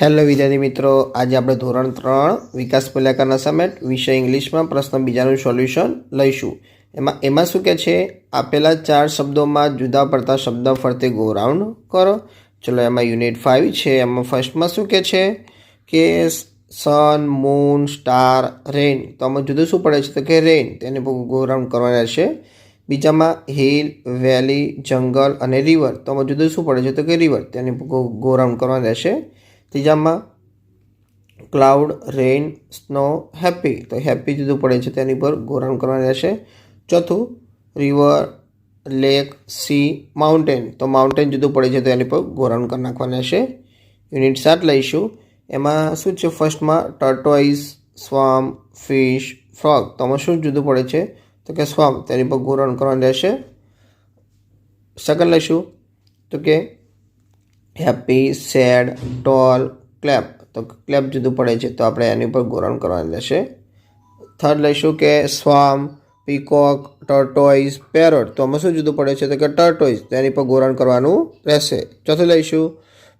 Hello વિદ્યાર્થી મિત્રો, આજે આપણે ધોરણ 3 વિકાસ મૂલ્યાંકન અસાઇનમેન્ટ વિષય ઇંગ્લિશમાં પ્રશ્ન બીજાનું સોલ્યુશન લઈશું. એમાં શું કે છે, આપેલા 4 શબ્દોમાં જુદા પડતા શબ્દ ફરતે ગો રાઉન્ડ કરો. ચલો, એમાં યુનિટ 5 છે. એમાં ફર્સ્ટમાં શું કે છે કે સન, મૂન, સ્ટાર, રેઇન. તો આમાં જુદું શું પડે છે તો કે રેઇન, તેને ગો રાઉન્ડ કરવાના રહેશે. બીજામાં હિલ, વેલી, જંગલ અને રિવર. તો આમાં જુદું શું પડે છે તો કે રિવર, તેને ગો રાઉન્ડ કરવાના રહેશે. ત્રીજામાં ક્લાઉડ, રેઇન, સ્નો, હેપી. તો હેપી જુદું પડે છે, તેની પર ગો રાઉન્ડ કરવાનું રહેશે. ચોથું રિવર, લેક, સી, માઉન્ટેન. તો માઉન્ટેન જુદું પડે છે, તો એની પર ગો રાઉન્ડ કરી નાખવાનું રહેશે. યુનિટ 7 લઈશું. એમાં શું છે, ફર્સ્ટમાં ટર્ટોઇઝ, સ્વામ, ફિશ, ફ્રોગ. તો આમાં શું જુદું પડે છે તો કે સ્વામ, તેની પર ગો રાઉન્ડ કરવાનું રહેશે. સેકન્ડ લઈશું તો કે હેપી, સેડ, ટોલ, ક્લેપ. તો ક્લેપ જુદું પડે છે, તો આપણે એની પર ગો રાઉન્ડ કરવાનું રહેશે. થર્ડ લઈશું કે સ્વામ, પીકોક, ટર્ટોઇઝ, પેરોટ. તો આમાં શું જુદું પડે છે તો કે ટર્ટોઇઝ, તો એની પર ગો રાઉન્ડ કરવાનું રહેશે. ચોથું લઈશું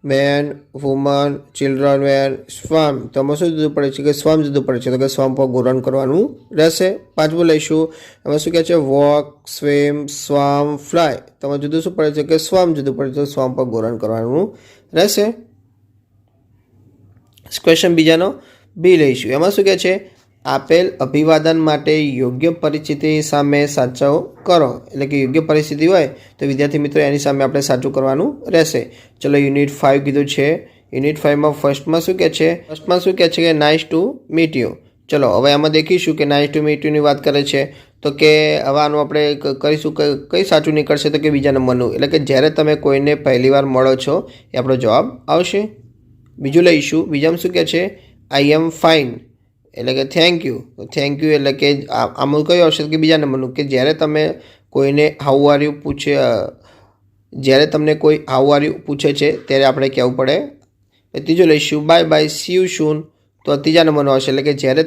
main, woman, children, van, swarm. તો આમાં શું જુદું પડે છે કે સ્વામ જુદું પડે છે, તો કે સ્વામ પર ગો રાઉન્ડ કરવાનું રહેશે. પાંચમું લઈશું. એમાં શું કહે છે, વોક, સ્વિમ, સ્વામ, ફ્લાય. તો આમાં જુદું શું પડે છે કે સ્વામ જુદું પડે છે, તો સ્વામ પર ગો રાઉન્ડ કરવાનું રહેશે. ક્વેશ્ચન બીજાનો બી લઈશું. એમાં શું કહે છે, આપેલ અભિવાદન માટે યોગ્ય પરિસ્થિતિ સામે સાચો કરો. એટલે કે યોગ્ય પરિસ્થિતિ હોય તો વિદ્યાર્થી મિત્રો એની સામે આપણે સાચું કરવાનું રહેશે. ચલો, યુનિટ 5 કીધું છે. યુનિટ 5માં ફર્સ્ટમાં શું કહે છે, કે નાઇસ ટુ મીટ યુ. ચલો, હવે આમાં દેખીશું કે નાઇસ ટુ મીટ યુની વાત કરે છે, તો કે હવે આનું આપણે કરીશું કઈ સાચું નીકળશે તો કે બીજા નંબરનું. એટલે કે જ્યારે તમે કોઈને પહેલીવાર મળો છો એ આપણો જવાબ આવશે. બીજું લઈશું. બીજામાં શું કહે છે, આઈ એમ ફાઇન. એટલે કે થેન્ક યુ. થેન્ક યુ એટલે કે આમાં કયું આવશે કે બીજા નંબરનું, કે જ્યારે તમે કોઈને હાઉ આર યુ પૂછે, જ્યારે તમને કોઈ હાઉ આર યુ પૂછે છે ત્યારે આપણે કહેવું પડે. ત્રીજું લઈશું બાય બાય, સી યુ સૂન. તો ત્રીજા નંબરનું આવશે, એટલે કે જ્યારે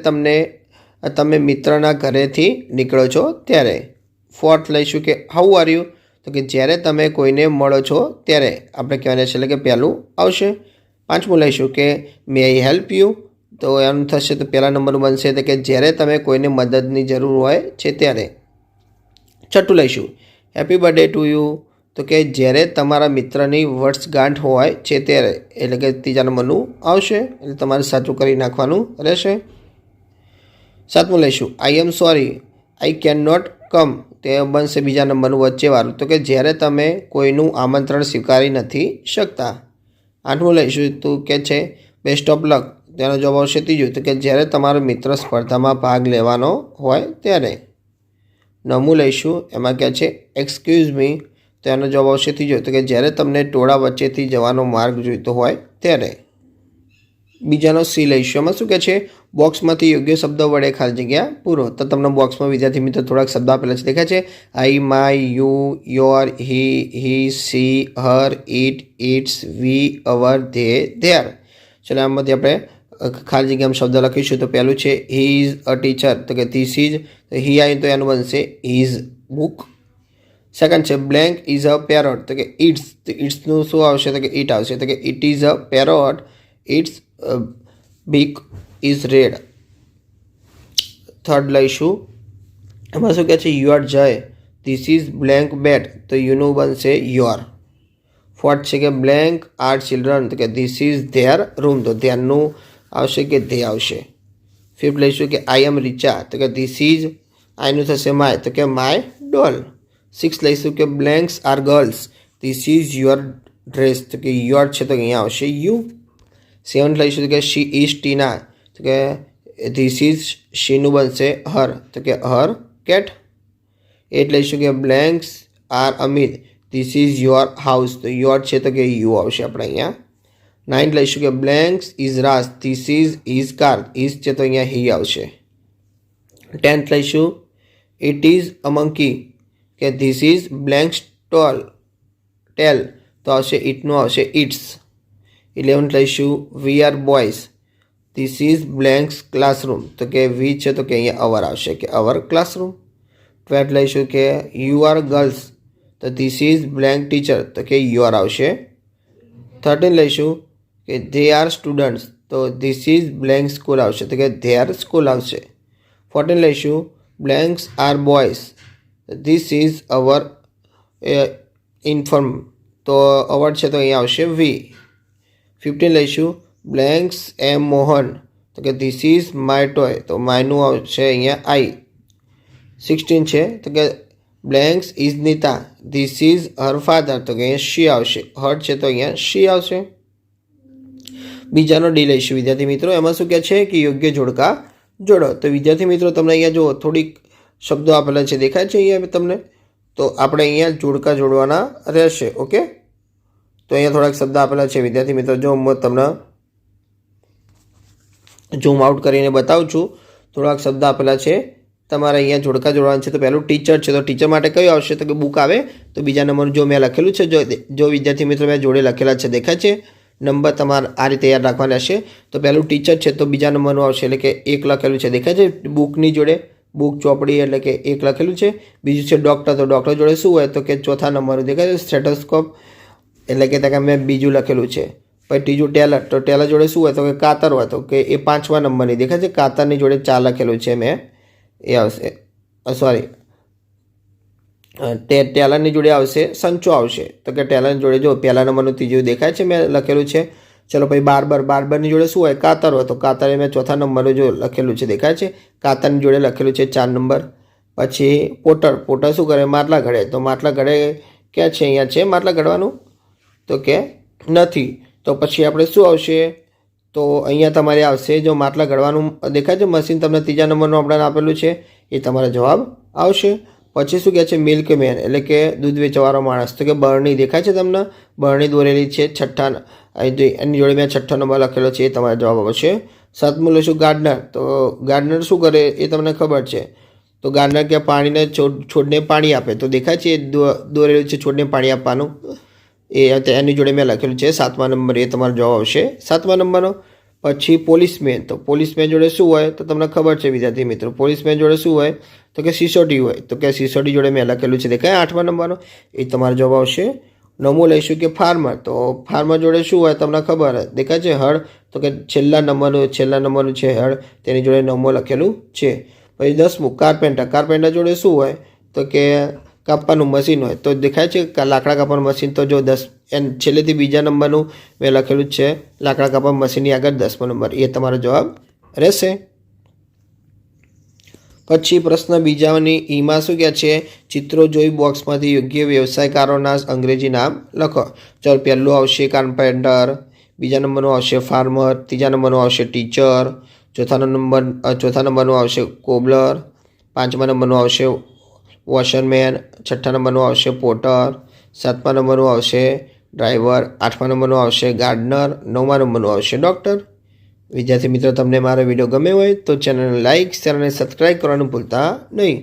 તમે મિત્રના ઘરેથી નીકળો છો ત્યારે. ફોર્થ લઈશું કે હાઉ આર યુ. તો કે જ્યારે તમે કોઈને મળો છો ત્યારે આપણે કહેવાના છે, એટલે કે પહેલું આવશે. પાંચમું લઈશું કે મે આઈ હેલ્પ યુ. તો એનું થશે તો પહેલા નંબરનું બનશે, તો કે જ્યારે તમે કોઈને મદદની જરૂર હોય છે ત્યારે. છઠ્ઠું લઈશું હેપી બર્થડે ટુ યુ. તો કે જ્યારે તમારા મિત્રની વર્ષગાંઠ હોય છે ત્યારે, એટલે કે ત્રીજા નંબરનું આવશે, એટલે તમારે સાચું કરી નાખવાનું રહેશે. સાતમું લઈશું I am sorry, I can not come. તે બનશે બીજા નંબરનું વચ્ચેવાળું, તો કે જ્યારે તમે કોઈનું આમંત્રણ સ્વીકારી નથી શકતા. આઠમું લઈશું તો કે છે બેસ્ટ ઓફ લક. તેનો જવાબ આવશે ત્રીજું, તો કે જ્યારે તમારો મિત્ર સ્પર્ધામાં ભાગ લેવાનો હોય ત્યારે. નવમું લઈશું. એમાં કહે છે એક્સક્યુઝ મી. તો એનો જવાબ આવશે ત્રીજો, તો કે જ્યારે તમને ટોળા વચ્ચેથી જવાનો માર્ગ જોઈતો હોય ત્યારે. બીજાનો સી લઈશું. એમાં શું કહે છે, બોક્સમાંથી યોગ્ય શબ્દો વડે ખાલી જગ્યા પૂરો. તો તમને બોક્સમાં વિદ્યાર્થી મિત્રો થોડાક શબ્દ આપેલા છે, દેખાય છે. I, my, you, your, he, she, her, it, its, we, our, they, their. ચલો, આમાંથી આપણે ખાલી જગ્યામાં શબ્દ લખીશું. તો પહેલું છે હી ઇઝ અ ટીચર. તો કે ધીસ ઇઝ, હી આવી તો એનું બનશે હિઝ બુક. સેકન્ડ છે બ્લેન્ક ઇઝ અ પેરોટ. તો કે ઇટ્સ, તો ઇટ્સનું શું આવશે તો કે ઇટ આવશે. તો કે it is a parrot, its beak is red. Third લઈશું. એમાં શું કહે છે, you are Jay. This is blank bat. તો યુનું બનશે યોર. ફોર્થ છે કે બ્લેન્ક આર ચિલ્ડ્રન. તો કે ધીસ ઇઝ ધેર રૂમ. તો ધ્યાનનું આવશે કે ધે આવશે. ફિફ્થ લઈશું કે આઈ એમ રીચા. તો કે ધીસ ઇઝ, આઈનું થશે માય. તો કે માય ડોલ. સિક્સ લઈશું કે blanks are girls. This is your dress. તો કે યોર છે તો અહીંયા આવશે યુ. સેવન્થ લઈશું કે શી ઇઝ ટીના. તો કે ધીસ ઇઝ, શીનું બનશે હર. તો કે હર કેટ. એટ લઈશું કે blanks are Amit. This is your house. તો યોર છે તો કે યુ આવશે આપણે અહીંયા. નાઇન્થ લઈશું કે blanks is raas. This is his car. Is છે તો અહીંયા હી આવશે. 10th લઈશું ઇટ ઇઝ અ મંકી. કે ધીસ ઇઝ બ્લેન્ક્સ ટેલ. તો આવશે ઇટનું આવશે ઇટ્સ. 11th લઈશું we are boys. This is blanks classroom. તો કે વી છે તો કે અહીંયા અવર આવશે, કે અવર ક્લાસરૂમ. 12th લઈશું કે યુ આર ગર્લ્સ. તો ધીસ ઇઝ બ્લેન્ક ટીચર. તો કે યુ આર આવશે. 13 લઈશું કે ધે આર સ્ટુડન્ટ્સ તો ધીસ ઇઝ બ્લેન્ક સ્કૂલ આવશે તો કે ધેર સ્કૂલ આવશે. 14 લઈશું blanks are boys this is our inform તો અવર છે તો અહીંયા આવશે વી. 15 લઈશું બ્લેન્ક્સ એમ મોહન તો કે ધીસ ઇઝ માય ટોય તો માયનું આવશે અહીંયા આઈ. 16 છે તો કે blanks is Nita this is her father તો કે અહીંયા શી આવશે. હર છે તો અહીંયા શી આવશે. બીજાનો ડી લઈશું વિદ્યાર્થી મિત્રો. એમાં શું કહે છે કે યોગ્ય જોડકા જોડો. તો વિદ્યાર્થી મિત્રો તમને અહીંયા જો થોડીક શબ્દો આપેલા છે દેખાય છે અહીંયા તમને. તો આપણે અહીંયા જોડકા જોડવાના રહેશે. ઓકે તો અહીંયા થોડાક શબ્દ આપેલા છે વિદ્યાર્થી મિત્રો. જો હું તમને ઝૂમ આઉટ કરીને બતાવું છું. થોડાક શબ્દ આપેલા છે તમારે અહીંયા જોડકા જોડવાના છે. તો પહેલું ટીચર છે તો ટીચર માટે કયું આવશે તો કે બુક આવે. તો બીજા નંબરનું જો મેં લખેલું છે જો વિદ્યાર્થી મિત્રો મેં જોડે લખેલા છે દેખાય છે. નંબર તમારે આ રીતે યાદ રાખવાના હશે. તો પહેલું ટીચર છે તો બીજા નંબરનું આવશે એટલે કે એક લખેલું છે દેખાય છે બુકની જોડે. બુક ચોપડી એટલે કે એક લખેલું છે. બીજું છે ડૉક્ટર તો ડૉક્ટર જોડે શું હોય તો કે ચોથા નંબરનું દેખાય છે સ્ટેથોસ્કોપ એટલે કે મેં બીજું લખેલું છે. પછી ત્રીજું ટેલર તો ટેલર જોડે શું હોય તો કે કાતર હોય તો કે એ 5મા નંબરની દેખાય છે. કાતરની જોડે 4 લખેલું છે મેં એ આવશે. સોરી ટેલરની જોડે આવશે સંચો આવશે તો કે ટેલરની જોડે જો પહેલા નંબરનું ત્રીજું દેખાય છે મેં લખેલું છે. ચલો પછી બાર્બરની જોડે શું હોય કાતર હોય તો કાતર મેં ચોથા નંબરનું જો લખેલું છે દેખાય છે. કાતરની જોડે લખેલું છે 4 નંબર. પછી પોટર શું કરે માટલા ઘડે તો માટલા ઘડે ક્યાં છે અહીંયા છે માટલા ઘડવાનું તો કે નથી. તો પછી આપણે શું આવશે તો અહીંયા તમારે આવશે જો માટલા ઘડવાનું દેખાય છે મશીન તમને ત્રીજા નંબરનું આપણને આપેલું છે એ તમારો જવાબ આવશે. પછી શું કહે છે મિલ્કમેન એટલે કે દૂધ વેચવાવાળો માણસ તો કે બરણી દેખાય છે તમને બરણી દોરેલી છે એની જોડે મેં 6 નંબર લખેલો છે એ તમારો જવાબ આવશે. 7મું લઈશું ગાર્ડનર તો ગાર્ડનર શું કરે એ તમને ખબર છે. તો ગાર્ડનર કે પાણીને છોડને પાણી આપે તો દેખાય છે દોરેલું છે છોડને પાણી આપવાનું એની જોડે મેં લખેલું છે 7મા નંબર એ તમારો જવાબ આવશે 7મા નંબરનો. પછી પોલીસમેન તો પોલીસમેન જોડે શું હોય તો તમને ખબર છે વિદ્યાર્થી મિત્રો. પોલીસમેન જોડે શું હોય તો કે સિસોટી હોય તો કે સિસોટી જોડે મેં લખેલું છે દેખાય 8મા નંબરનો એ તમારો જવાબ આવશે. 9મું લઈશું કે ફાર્મર તો ફાર્મર જોડે શું હોય તમને ખબર દેખાય છે હળ તો કે છેલ્લા નંબરનું છે હળ તેની જોડે 9મું લખેલું છે. પછી 10મું કાર્પેન્ટર જોડે શું હોય તો કે કાપવાનું મશીન હોય તો દેખાય છે લાકડા કાપવાનું મશીન તો જો છેલ્લેથી બીજા નંબરનું મેં લખેલું છે લાકડા કાપવાનું મશીનની આગળ 10મો નંબર એ તમારો જવાબ રહેશે. પછી પ્રશ્ન બીજાની ઈમાં શું કહે છે ચિત્રો જોઈ બોક્સમાંથી યોગ્ય વ્યવસાયકારોના અંગ્રેજી નામ લખો. ચાલો પહેલું આવશે કાર્પેન્ટર, બીજા નંબરનું આવશે ફાર્મર, ત્રીજા નંબરનું આવશે ટીચર, ચોથા નંબરનું આવશે કોબલર, 5મા નંબરનું આવશે વોશરમેન, 6ઠ્ઠા નંબરનું આવશે પોટર, 7મા નંબરનું આવશે ડ્રાઈવર, 8મા નંબરનું આવશે ગાર્ડનર, 9મા નંબરનું આવશે ડૉક્ટર. વિદ્યાર્થી મિત્રો તમને મારો વિડીયો ગમ્યો હોય તો ચેનલને લાઇક શેર અને સબસ્ક્રાઈબ કરવાનું ભૂલતા નહીં.